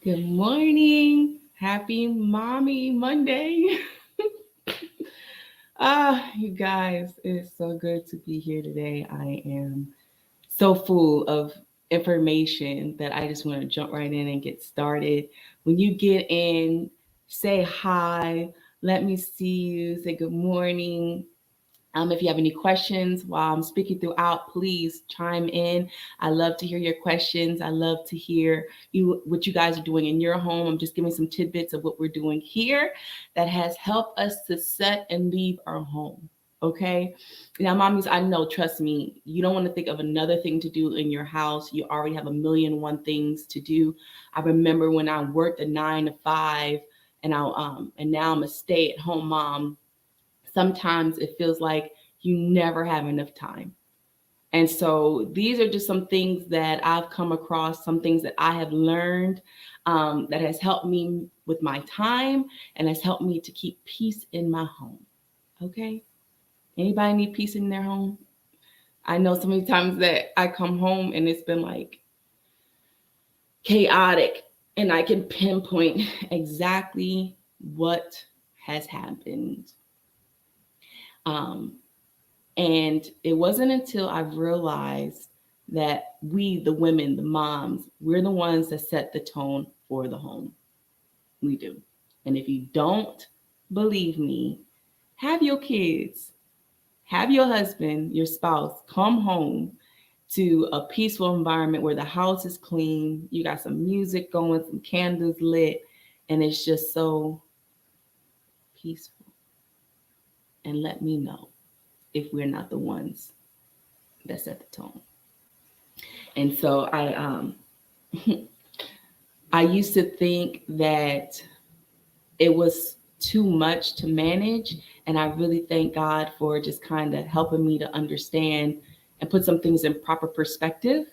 Good morning. Happy Mommy Monday. You guys, it's so good to be here today. I am so full of information that I just want to jump right in and get started. When you get in, say hi, let me see you, say good morning. If you have any questions while I'm speaking throughout, please chime in. I love to hear your questions. I love to hear what you guys are doing in your home. I'm just giving some tidbits of what we're doing here that has helped us to set and leave our home. Okay. Now, mommies, I know, trust me, you don't want to think of another thing to do in your house. You already have a million and one things to do. I remember when I worked a 9 to 5 and now I'm a stay-at-home mom. Sometimes it feels like you never have enough time. And so these are just some things that I've come across, some things that I have learned that has helped me with my time and has helped me to keep peace in my home. Okay? Anybody need peace in their home? I know so many times that I come home and it's been like chaotic and I can pinpoint exactly what has happened. Um, And it wasn't until I realized that we, the women, the moms, we're the ones that set the tone for the home. We do. And if you don't believe me, have your kids, have your husband, your spouse come home to a peaceful environment where the house is clean, you got some music going, some candles lit, and it's just so peaceful. And let me know if we're not the ones that set the tone. And so I used to think that it was too much to manage, and I really thank God for just kind of helping me to understand and put some things in proper perspective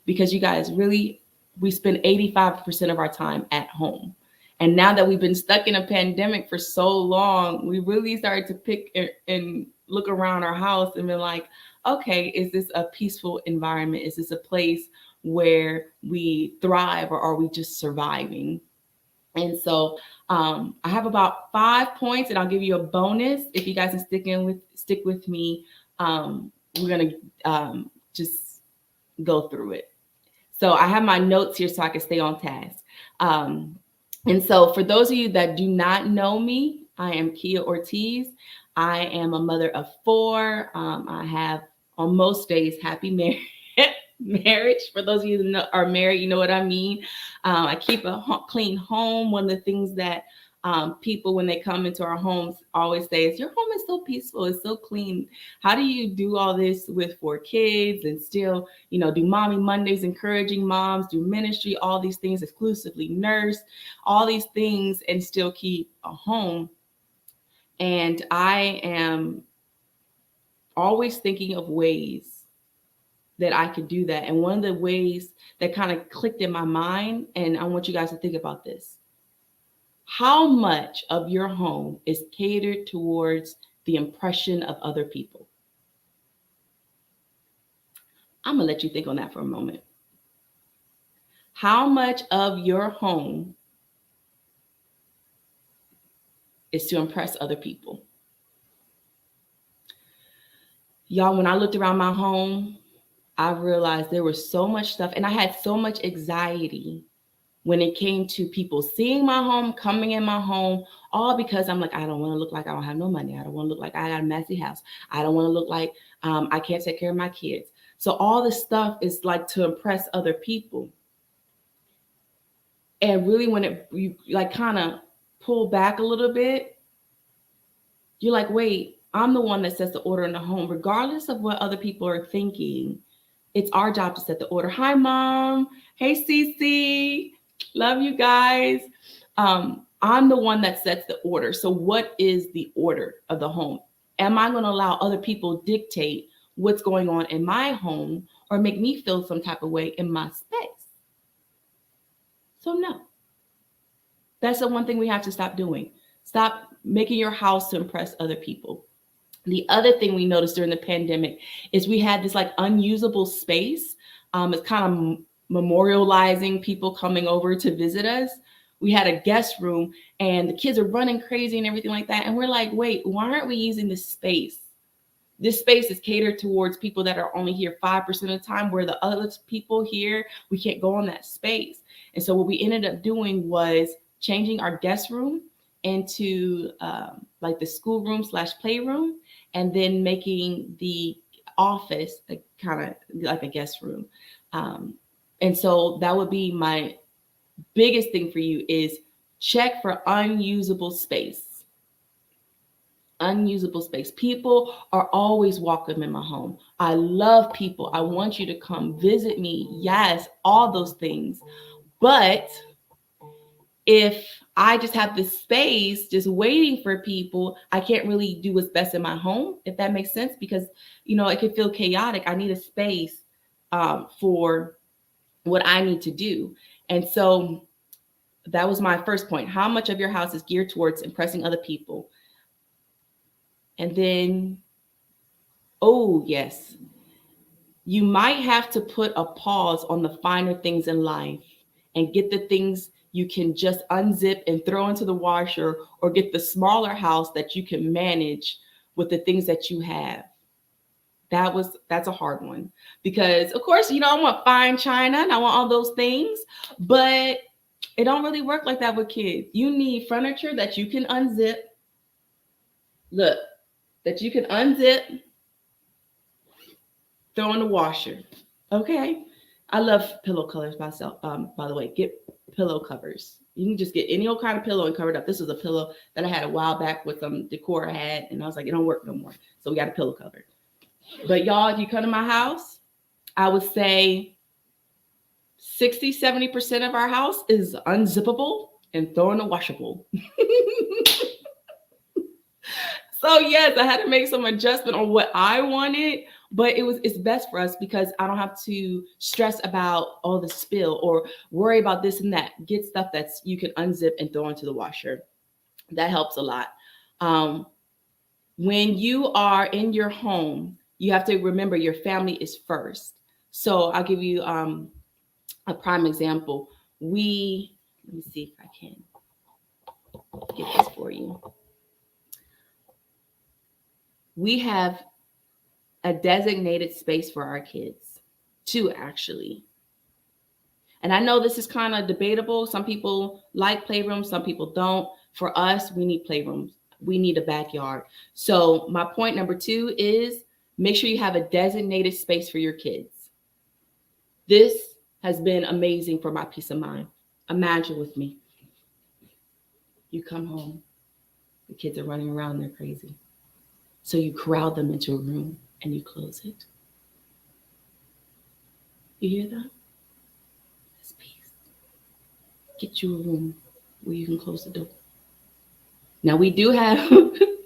because you guys really we spend 85% of our time at home. And now that we've been stuck in a pandemic for so long, we really started to pick and look around our house and be like, okay, is this a peaceful environment? Is this a place where we thrive or are we just surviving? And so I have about 5 points, and I'll give you a bonus if you guys can stick with me. We're gonna just go through it. So I have my notes here so I can stay on task. Um, and so for those of you that do not know me, I am Kia Ortiz. I am a mother of four. I have on most days happy marriage. Marriage. For those of you that are married, you know what I mean. I keep a clean home. One of the things that people, when they come into our homes, always say is, "Your home is so peaceful. It's so clean. How do you do all this with 4 kids and still, do Mommy Mondays, encouraging moms, do ministry, all these things, exclusively nurse, all these things, and still keep a home?" And I am always thinking of ways that I could do that. And one of the ways that kind of clicked in my mind, and I want you guys to think about this: how much of your home is catered towards the impression of other people? I'm going to let you think on that for a moment. How much of your home is to impress other people? Y'all, when I looked around my home, I realized there was so much stuff, and I had so much anxiety when it came to people seeing my home, coming in my home, all because I'm like, I don't want to look like I don't have no money. I don't want to look like I got a messy house. I don't want to look like I can't take care of my kids. So all this stuff is like to impress other people. And really, when you like kind of pull back a little bit, you're like, wait, I'm the one that sets the order in the home, regardless of what other people are thinking. It's our job to set the order. Hi, Mom. Hey, Cece. Love you guys. I'm the one that sets the order. So, what is the order of the home? Am I going to allow other people dictate what's going on in my home or make me feel some type of way in my space? So, no. That's the one thing we have to stop doing. Stop making your house to impress other people. The other thing we noticed during the pandemic is we had this like unusable space. It's kind of memorializing people coming over to visit us. We had a guest room and the kids are running crazy and everything like that. And we're like, wait, why aren't we using this space? This space is catered towards people that are only here 5% of the time, where the other people here, we can't go on that space. And so what we ended up doing was changing our guest room into like the schoolroom slash playroom, and then making the office kind of like a guest room. Um, and so that would be my biggest thing for you, is check for unusable space. Unusable space. People are always welcome in my home. I love people. I want you to come visit me. Yes, all those things. But if I just have this space just waiting for people, I can't really do what's best in my home, if that makes sense, because, it can feel chaotic. I need a space for what I need to do. And so that was my first point. How much of your house is geared towards impressing other people? And then, oh, yes, you might have to put a pause on the finer things in life and get the things you can just unzip and throw into the washer, or get the smaller house that you can manage with the things that you have. That's a hard one, because of course, I want fine china and I want all those things, but it don't really work like that with kids. You need furniture that you can unzip. Look, that you can unzip, throw in the washer. Okay. I love pillow covers myself. By the way, get pillow covers. You can just get any old kind of pillow and cover it up. This was a pillow that I had a while back with some decor I had, and I was like, it don't work no more. So we got a pillow cover. But y'all, if you come to my house, I would say 60-70% of our house is unzippable and throw in the washable. So yes, I had to make some adjustment on what I wanted, but it's best for us because I don't have to stress about all the spill or worry about this and that. Get stuff that's you can unzip and throw into the washer. That helps a lot. When you are in your home, you have to remember your family is first. So I'll give you a prime example. Let me see if I can get this for you. We have a designated space for our kids, 2 actually. And I know this is kind of debatable. Some people like playrooms, some people don't. For us, we need playrooms. We need a backyard. So my point number 2 is make sure you have a designated space for your kids. This has been amazing for my peace of mind. Imagine with me. You come home, the kids are running around, they're crazy. So you corral them into a room and you close it. You hear that? That's peace. Get you a room where you can close the door. Now we do have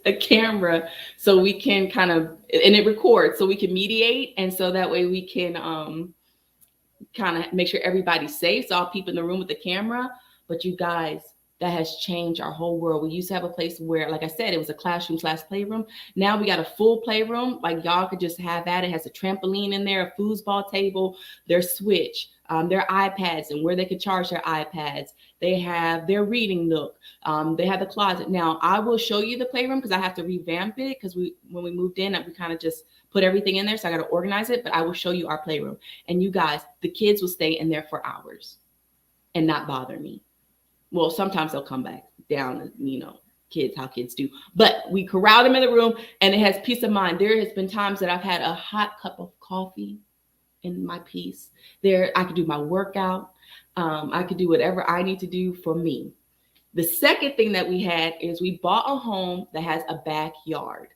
a camera, so we can kind of, and it records, so we can mediate, and so that way we can kind of make sure everybody's safe. So I'll peep in the room with the camera. But you guys, that has changed our whole world. We used to have a place where, like I said, it was a classroom / playroom. Now we got a full playroom. Like y'all could just have that. It has a trampoline in there, a foosball table, their Switch, their iPads, and where they could charge their iPads. They have their reading nook. They have the closet. Now I will show you the playroom because I have to revamp it because when we moved in, we kind of just put everything in there. So I got to organize it, but I will show you our playroom. And you guys, the kids will stay in there for hours and not bother me. Well, sometimes they'll come back down, how kids do. But we corral them in the room and it has peace of mind. There has been times that I've had a hot cup of coffee in my peace. There, I could do my workout. I could do whatever I need to do for me. The second thing that we had is we bought a home that has a backyard.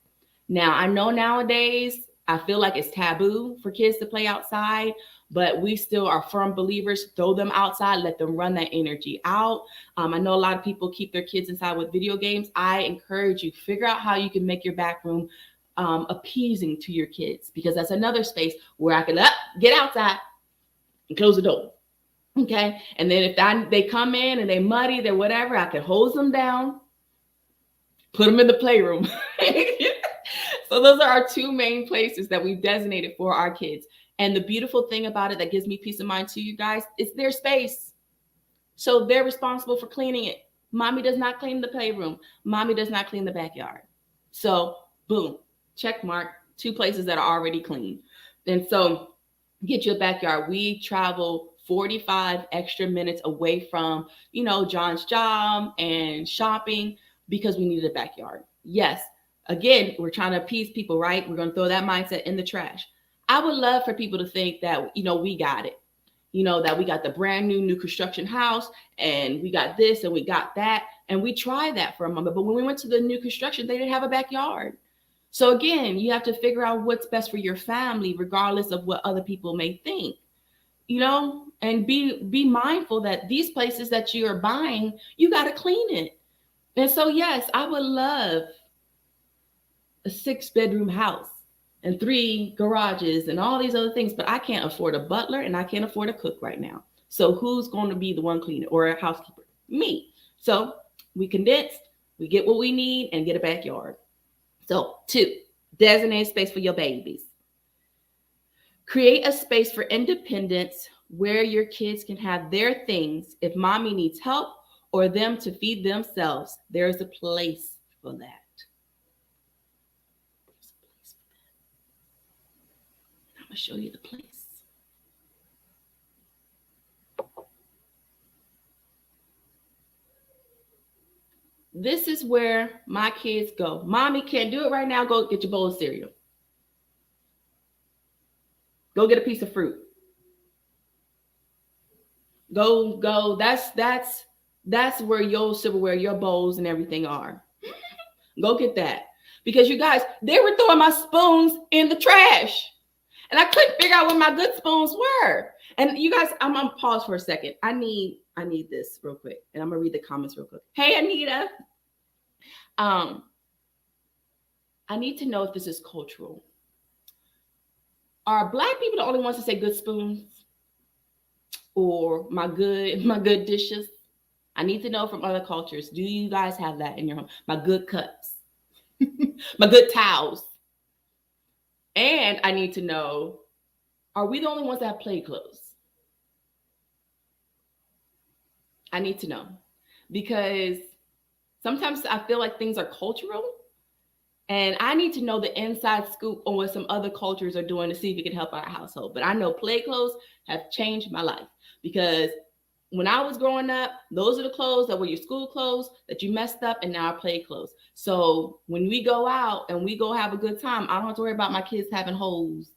Now, I know nowadays, I feel like it's taboo for kids to play outside, but we still are firm believers. Throw them outside, let them run that energy out. I know a lot of people keep their kids inside with video games. I encourage you, figure out how you can make your back room appeasing to your kids, because that's another space where I can get outside and close the door. Okay. And then if they come in and they muddy, they're whatever, I can hose them down, put them in the playroom. So those are our 2 main places that we've designated for our kids. And the beautiful thing about it that gives me peace of mind to you guys, it's their space. So they're responsible for cleaning it. Mommy does not clean the playroom. Mommy does not clean the backyard. So, boom, check mark, two places that are already clean. And so, get you a backyard. We travel 45 extra minutes away from, John's job and shopping because we needed a backyard. Yes, again, we're trying to appease people, right? We're going to throw that mindset in the trash. I would love for people to think that, we got it. That we got the brand new construction house and we got this and we got that. And we tried that for a moment. But when we went to the new construction, they didn't have a backyard. So again, you have to figure out what's best for your family, regardless of what other people may think, and be mindful that these places that you are buying, you got to clean it. And so, yes, I would love a 6-bedroom house and 3 garages and all these other things, but I can't afford a butler and I can't afford a cook right now. So who's going to be the one cleaner or a housekeeper? Me. So we condensed, we get what we need and get a backyard. So 2, designate space for your babies. Create a space for independence where your kids can have their things. If mommy needs help or them to feed themselves, there's a place for that. I'm going to show you the place. This is where my kids go. Mommy can't do it right now. Go get your bowl of cereal. Go get a piece of fruit. Go. That's where your silverware, your bowls, and everything are. Go get that. Because you guys, they were throwing my spoons in the trash. And I couldn't figure out where my good spoons were. And you guys, I'm gonna pause for a second. I need this real quick. And I'm gonna read the comments real quick. Hey, Anita. I need to know if this is cultural. Are Black people the only ones to say good spoons? Or my good dishes? I need to know from other cultures. Do you guys have that in your home? My good cups. My good towels. And I need to know, are we the only ones that have play clothes? I need to know. Because sometimes I feel like things are cultural. And I need to know the inside scoop on what some other cultures are doing to see if it can help our household. But I know play clothes have changed my life. Because when I was growing up, those are the clothes that were your school clothes that you messed up and now are play clothes. So when we go out and we go have a good time, I don't have to worry about my kids having holes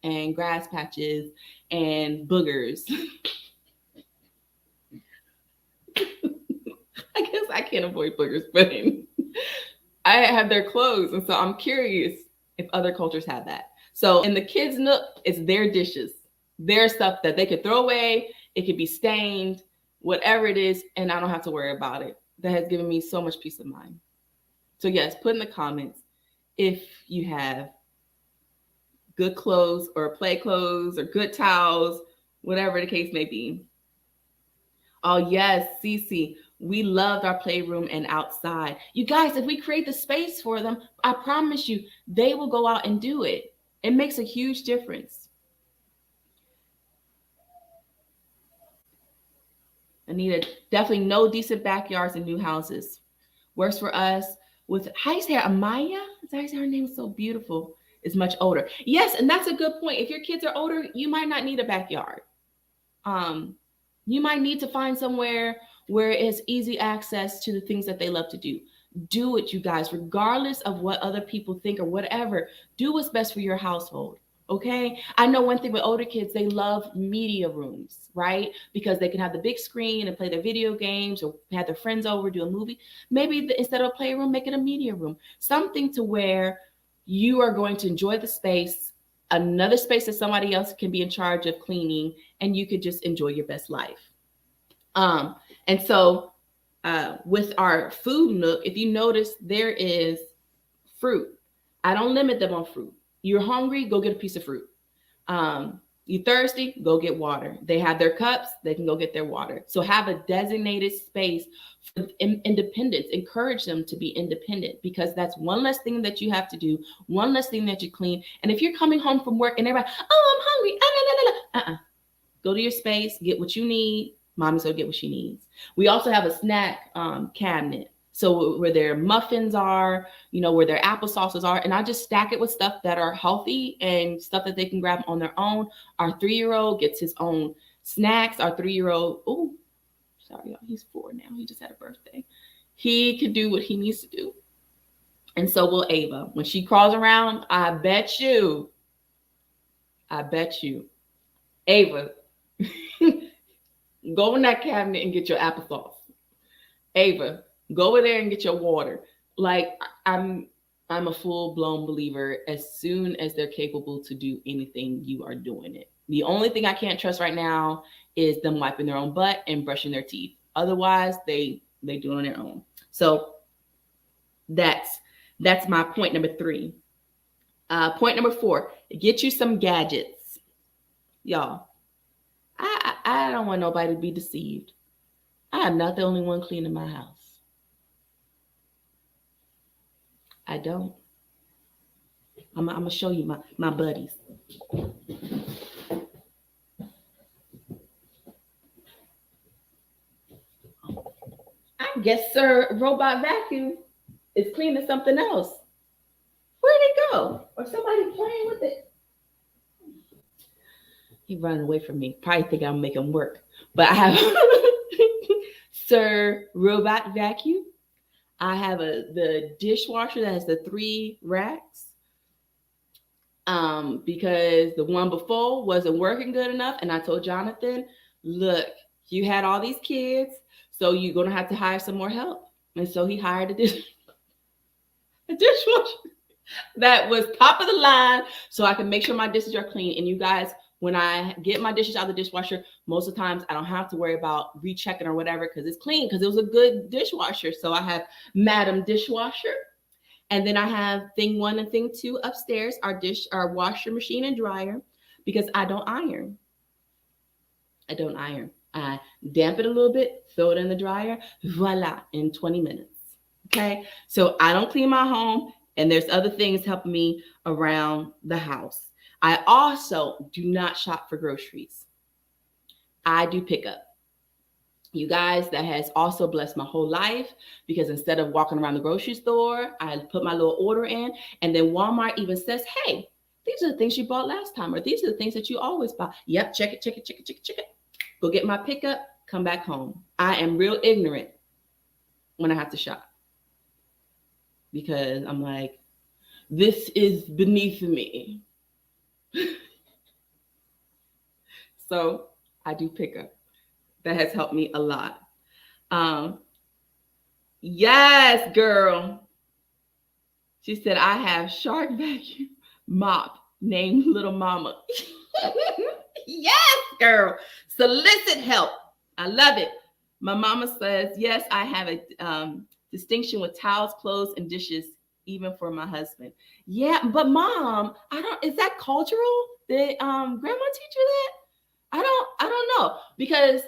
and grass patches and boogers. I guess I can't avoid boogers, but I have their clothes. And so I'm curious if other cultures have that. So in the kids' nook, it's their dishes, their stuff that they could throw away. It could be stained, whatever it is, and I don't have to worry about it. That has given me so much peace of mind. So yes, put in the comments if you have good clothes or play clothes or good towels, whatever the case may be. Oh yes, Cece, we loved our playroom and outside. You guys, if we create the space for them, I promise you, they will go out and do it. It makes a huge difference. Anita, definitely no decent backyards in new houses. Works for us with, how do you say her, Amaya? Is that how you say her name? Is so beautiful. Is much older. Yes, and that's a good point. If your kids are older, you might not need a backyard. You might need to find somewhere where it's easy access to the things that they love to do. Do it, you guys, regardless of what other people think or whatever. Do what's best for your household. Okay. I know one thing with older kids, they love media rooms, right? Because they can have the big screen and play their video games or have their friends over, do a movie. Maybe instead of a playroom, make it a media room. Something to where you are going to enjoy the space, another space that somebody else can be in charge of cleaning, and you could just enjoy your best life. And so with our food nook, if you notice, there is fruit. I don't limit them on fruit. You're hungry, go get a piece of fruit. You thirsty? Go get water. They have their cups, they can go get their water. So have a designated space for independence. Encourage them to be independent because that's one less thing that you have to do, one less thing that you clean. And if you're coming home from work and everybody, oh, I'm hungry, go to your space, get what you need. Mommy's gonna get what she needs. We also have a snack cabinet. So where their muffins are, where their applesauces are, and I just stack it with stuff that are healthy and stuff that they can grab on their own. Our 3-year-old gets his own snacks. Our 3-year-old, oh, sorry, y'all, he's 4 now. He just had a birthday. He can do what he needs to do. And so will Ava. When she crawls around, I bet you, Ava, go in that cabinet and get your applesauce. Ava, go over there and get your water. Like I'm a full-blown believer. As soon as they're capable to do anything, you are doing it. The only thing I can't trust right now is them wiping their own butt and brushing their teeth. Otherwise, they do it on their own. So that's my point number 3. Point number 4, get you some gadgets. Y'all, I don't want nobody to be deceived. I am not the only one cleaning my house. I don't. I'm going to show you my buddies. I guess Sir Robot Vacuum is cleaning something else. Where'd it go? Or somebody playing with it? He running away from me. Probably think I'm making him work. But I have Sir Robot Vacuum. I have the dishwasher that has the 3 racks. Because the one before wasn't working good enough. And I told Jonathan, look, you had all these kids, so you're going to have to hire some more help. And so he hired a dishwasher that was top of the line so I can make sure my dishes are clean. And you guys, when I get my dishes out of the dishwasher, most of the times I don't have to worry about rechecking or whatever because it's clean, because it was a good dishwasher. So I have Madam Dishwasher. And then I have thing 1 and thing 2 upstairs, our washer machine and dryer, because I don't iron. I damp it a little bit, throw it in the dryer, voila, in 20 minutes. Okay, so I don't clean my home, and there's other things helping me around the house. I also do not shop for groceries. I do pickup. You guys, that has also blessed my whole life, because instead of walking around the grocery store, I put my little order in, and then Walmart even says, hey, these are the things you bought last time, or these are the things that you always buy. Yep, check it. Go get my pickup, come back home. I am real ignorant when I have to shop, because I'm like, this is beneath me. So I do pickup. That has helped me a lot. Yes, girl. She said, I have shark vacuum mop named Little Mama. Yes, girl. Solicit help. I love it. My mama says, yes, I have a distinction with towels, clothes, and dishes, even for my husband. Yeah, but Mom, is that cultural? Did Grandma teach you that? I don't know, because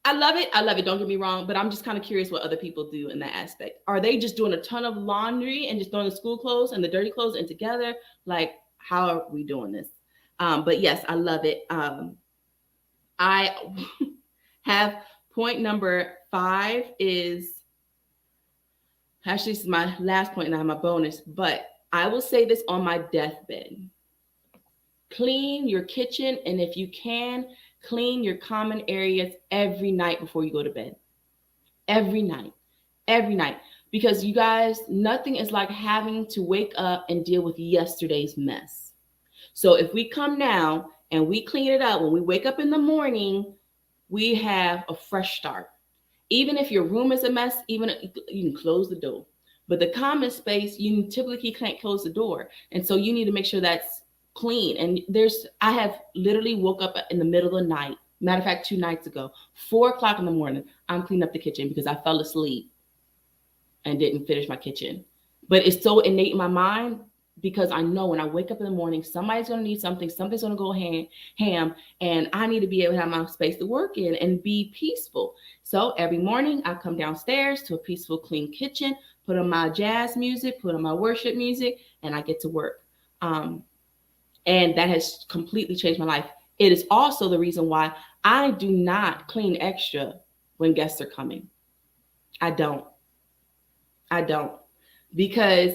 I love it. Don't get me wrong, but I'm just kind of curious what other people do in that aspect. Are they just doing a ton of laundry and just throwing the school clothes and the dirty clothes in together? Like, how are we doing this? But yes, I love it. I have point number 5 is actually, this is my last point and I have my bonus, but I will say this on my deathbed. Clean your kitchen, and if you can, clean your common areas every night before you go to bed. Every night. Because you guys, nothing is like having to wake up and deal with yesterday's mess. So if we come now and we clean it up, when we wake up in the morning, we have a fresh start. Even if your room is a mess, even you can close the door. But the common space, you typically can't close the door. And so you need to make sure that's clean. And I have literally woke up in the middle of the night. Matter of fact, 2 nights ago, 4:00 in the morning, I'm cleaning up the kitchen because I fell asleep and didn't finish my kitchen. But it's so innate in my mind because I know when I wake up in the morning, somebody's going to need something, something's going to go ham, and I need to be able to have my space to work in and be peaceful. So every morning I come downstairs to a peaceful, clean kitchen, put on my jazz music, put on my worship music, and I get to work. Um, and that has completely changed my life. It is also the reason why I do not clean extra when guests are coming. I don't. I don't. Because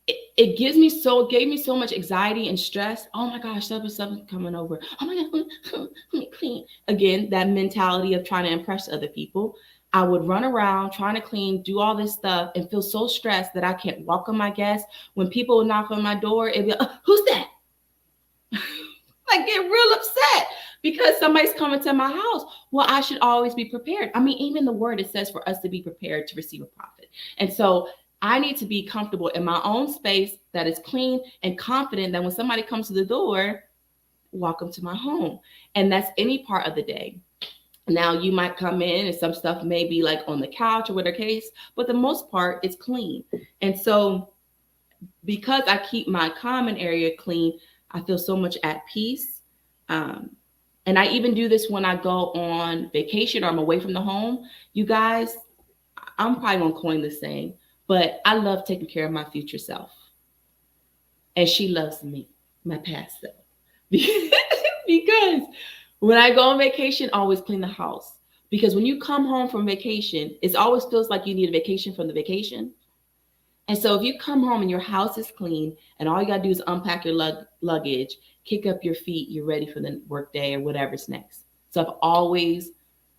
it gives me so it gave me so much anxiety and stress. Oh my gosh, someone's coming over. Oh my god, let me clean. Again, that mentality of trying to impress other people. I would run around trying to clean, do all this stuff, and feel so stressed that I can't welcome my guests. When people would knock on my door, it'd be like, who's that? I get real upset because somebody's coming to my house. Well, I should always be prepared. I mean, even the word, it says for us to be prepared to receive a prophet. And so I need to be comfortable in my own space that is clean and confident that when somebody comes to the door, welcome to my home. And that's any part of the day. Now you might come in and some stuff may be like on the couch or whatever case, but the most part it's clean. And so because I keep my common area clean, I feel so much at peace. Um, and I even do this when I go on vacation or I'm away from the home. You guys, I'm probably gonna coin this saying, but I love taking care of my future self, and she loves me, my past self, because when I go on vacation, I always clean the house. Because when you come home from vacation, it always feels like you need a vacation from the vacation. And so if you come home and your house is clean and all you got to do is unpack your luggage, kick up your feet, you're ready for the work day or whatever's next. So I've always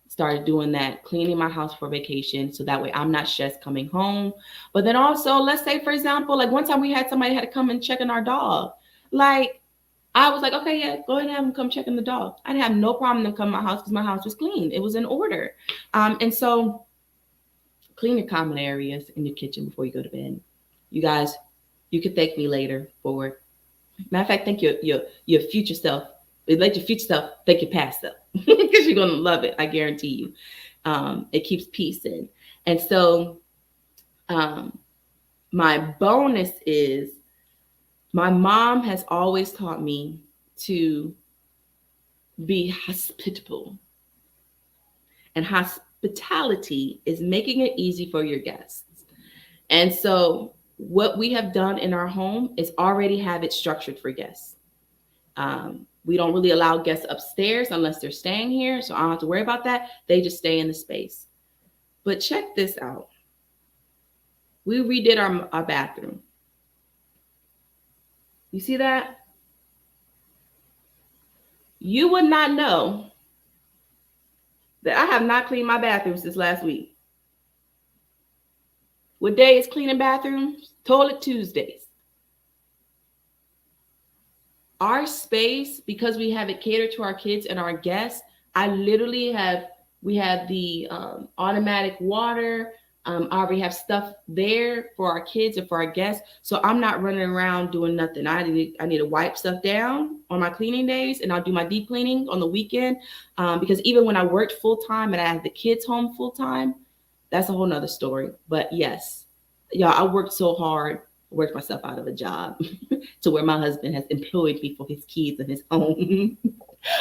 started doing that, cleaning my house for vacation. So that way I'm not stressed coming home. But then also, let's say, for example, like one time we had somebody had to come and check on our dog. Like, I was like, okay, yeah, go ahead and have them come check on the dog. I didn't have no problem them coming to my house because my house was clean. It was in order. And so clean your common areas in your kitchen before you go to bed. You guys, you can thank me later for it. Matter of fact, thank your future self. Let your future self thank your past self because you're gonna love it. I guarantee you. It keeps peace in. And so, um, my bonus is my mom has always taught me to be hospitable, and hospitality is making it easy for your guests. And so, what we have done in our home is already have it structured for guests. We don't really allow guests upstairs unless they're staying here, so I don't have to worry about that. They just stay in the space. But check this out. We redid our bathroom. You see that? You would not know that I have not cleaned my bathroom since last week. What day is cleaning bathrooms? Toilet Tuesdays. Our space, because we have it catered to our kids and our guests, we have the automatic water. I already have stuff there for our kids and for our guests. So I'm not running around doing nothing. I need to wipe stuff down on my cleaning days, and I'll do my deep cleaning on the weekend. Because even when I worked full time and I had the kids home full time, that's a whole nother story. But yes, y'all, I worked so hard, worked myself out of a job to where my husband has employed me for his kids and his own.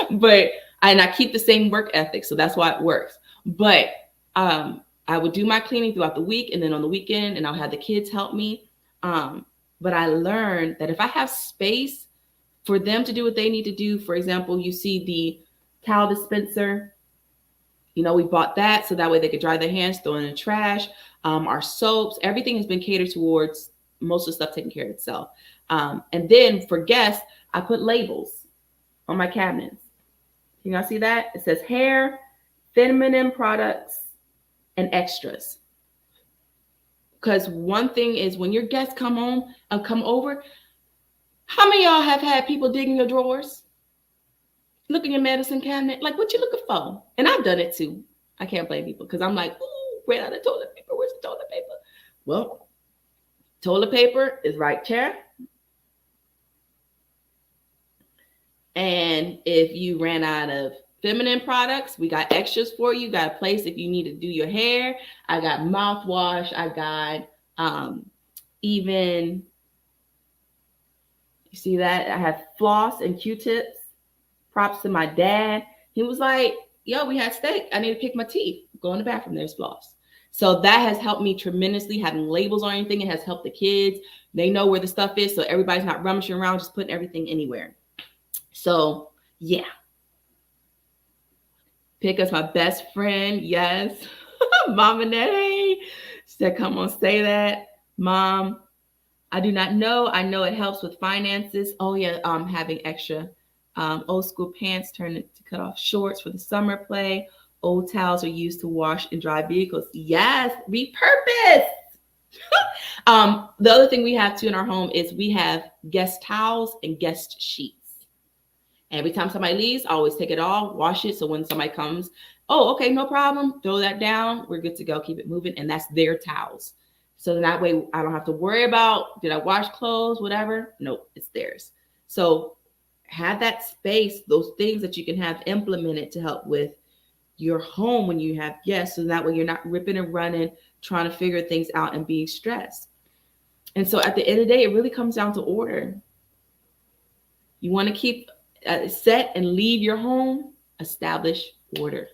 And I keep the same work ethic, so that's why it works. But I would do my cleaning throughout the week, and then on the weekend, and I'll have the kids help me. But I learned that if I have space for them to do what they need to do, for example, you see the towel dispenser, we bought that so that way they could dry their hands, throw in the trash. Our soaps, everything has been catered towards most of the stuff taking care of itself. And then for guests, I put labels on my cabinets. Can y'all see that? It says hair, feminine products, and extras. Because one thing is when your guests come over, how many of y'all have had people dig in your drawers? Look in your medicine cabinet, like what you looking for? And I've done it too. I can't blame people because I'm like, ooh, ran out of toilet paper. Where's the toilet paper? Well, toilet paper is right there. And if you ran out of feminine products, we got extras for you. Got a place if you need to do your hair. I got mouthwash. I got even You see that? I have floss and Q-tips. Props to my dad. He was like, yo, we had steak. I need to pick my teeth. Go in the bathroom. There's floss. So that has helped me tremendously. Having labels on anything, it has helped the kids. They know where the stuff is. So everybody's not rummaging around, just putting everything anywhere. So yeah. Pick us my best friend. Yes. Mama Nene said, come on, say that. Mom, I do not know. I know it helps with finances. Oh yeah, having extra old school pants turned into cut off shorts for the summer play. Old towels are used to wash and dry vehicles. Yes, repurpose. The other thing we have too in our home is we have guest towels and guest sheets. Every time somebody leaves, I always take it all, wash it. So when somebody comes, oh, okay, no problem. Throw that down. We're good to go. Keep it moving. And that's their towels. So that way I don't have to worry about, did I wash clothes, whatever? Nope, it's theirs. So have that space, those things that you can have implemented to help with your home when you have guests. So that way you're not ripping and running, trying to figure things out and being stressed. And so at the end of the day, it really comes down to order. You want to keep set and leave your home, establish order.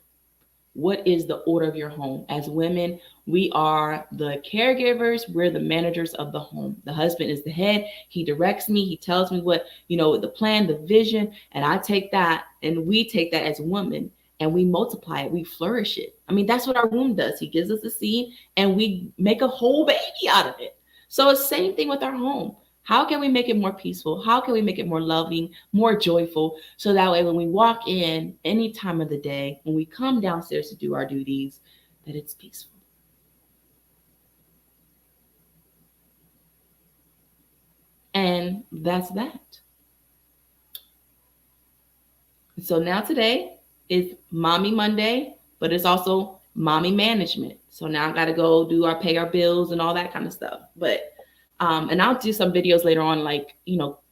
What is the order of your home? As women, we are the caregivers. We're the managers of the home. The husband is the head. He directs me. He tells me what, the plan, the vision, and I take that and we take that as women and we multiply it. We flourish it. I mean, that's what our womb does. He gives us a seed and we make a whole baby out of it. So it's the same thing with our home. How can we make it more peaceful? How can we make it more loving, more joyful? So that way, when we walk in any time of the day, when we come downstairs to do our duties, that it's peaceful. And that's that. So now today is Mommy Monday, but it's also Mommy Management. So now I got to go do pay our bills and all that kind of stuff. But and I'll do some videos later on, like,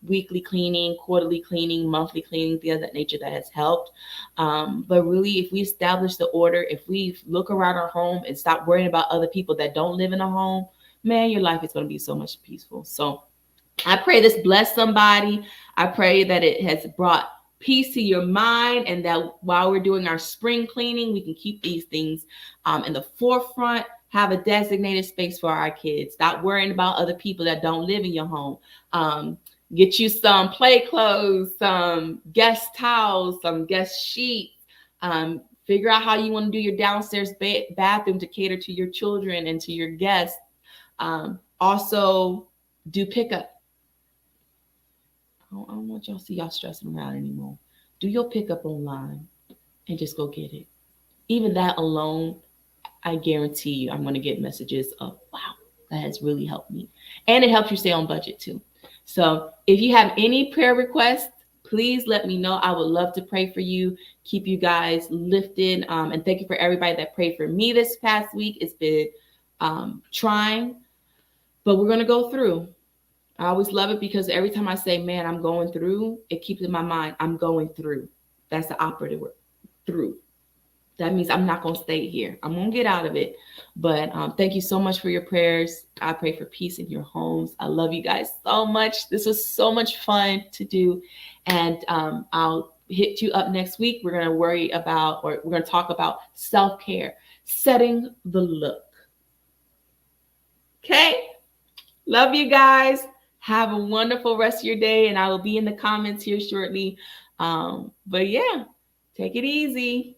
weekly cleaning, quarterly cleaning, monthly cleaning, things of that nature that has helped. But really, if we establish the order, if we look around our home and stop worrying about other people that don't live in a home, man, your life is going to be so much peaceful. So I pray this bless somebody. I pray that it has brought peace to your mind and that while we're doing our spring cleaning, we can keep these things in the forefront. Have a designated space for our kids. Stop worrying about other people that don't live in your home. Get you some play clothes, some guest towels, some guest sheets. Figure out how you want to do your downstairs bathroom to cater to your children and to your guests. Also, do pickup. I don't want y'all to see y'all stressing around anymore. Do your pickup online and just go get it. Even that alone, I guarantee you I'm going to get messages of, wow, that has really helped me. And it helps you stay on budget too. So if you have any prayer requests, please let me know. I would love to pray for you, keep you guys lifted. And thank you for everybody that prayed for me this past week. It's been trying, but we're going to go through. I always love it because every time I say, man, I'm going through, it keeps in my mind, I'm going through. That's the operative word, through. That means I'm not going to stay here. I'm going to get out of it. But thank you so much for your prayers. I pray for peace in your homes. I love you guys so much. This was so much fun to do. And I'll hit you up next week. We're going to talk about self-care, setting the look. Okay? Love you guys. Have a wonderful rest of your day. And I will be in the comments here shortly. But yeah, take it easy.